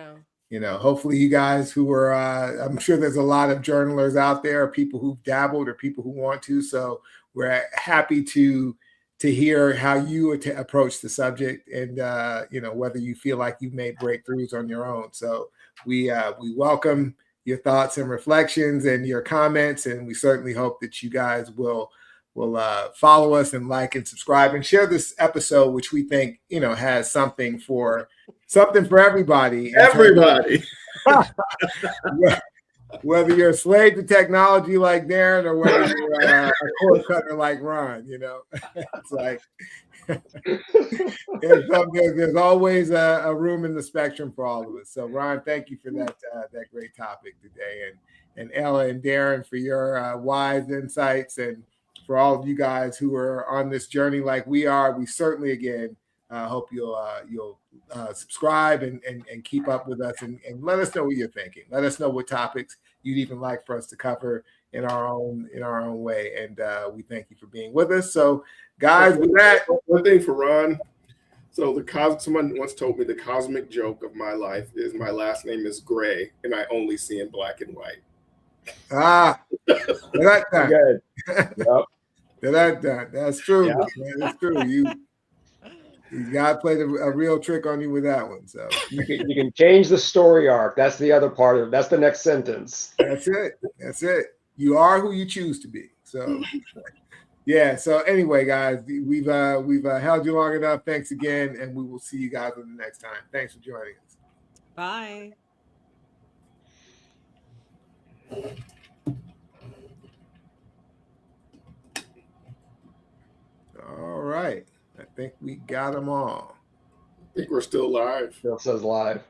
hopefully you guys who are I'm sure there's a lot of journalers out there, people who've dabbled or people who want to. So we're happy to hear how you approach the subject, and whether you feel like you've made breakthroughs on your own. So we welcome your thoughts and reflections and your comments, and we certainly hope that you guys will follow us and like and subscribe and share this episode, which we think has something for everybody. Whether you're a slave to technology like Darren, or whether you're a cord cutter like Ron, it's like there's always a room in the spectrum for all of us. So Ron, thank you for that great topic today, and Ella and Darren for your wise insights, and for all of you guys who are on this journey like we are. We certainly, again, hope you'll subscribe and keep up with us, and let us know what you're thinking. Let us know what topics you'd even like for us to cover in our own way. And we thank you for being with us. So, guys, with that, one thing for Ron. So someone once told me the cosmic joke of my life is my last name is Gray, and I only see in black and white. That's true. Yeah. That's true. You God played a real trick on you with that one. So you can change the story arc. That's the other part of it. That's the next sentence. That's it. You are who you choose to be. So yeah. So anyway, guys, we've held you long enough. Thanks again, and we will see you guys on the next time. Thanks for joining us. Bye. All right. I think we got them all. I think we're still live. Still says live.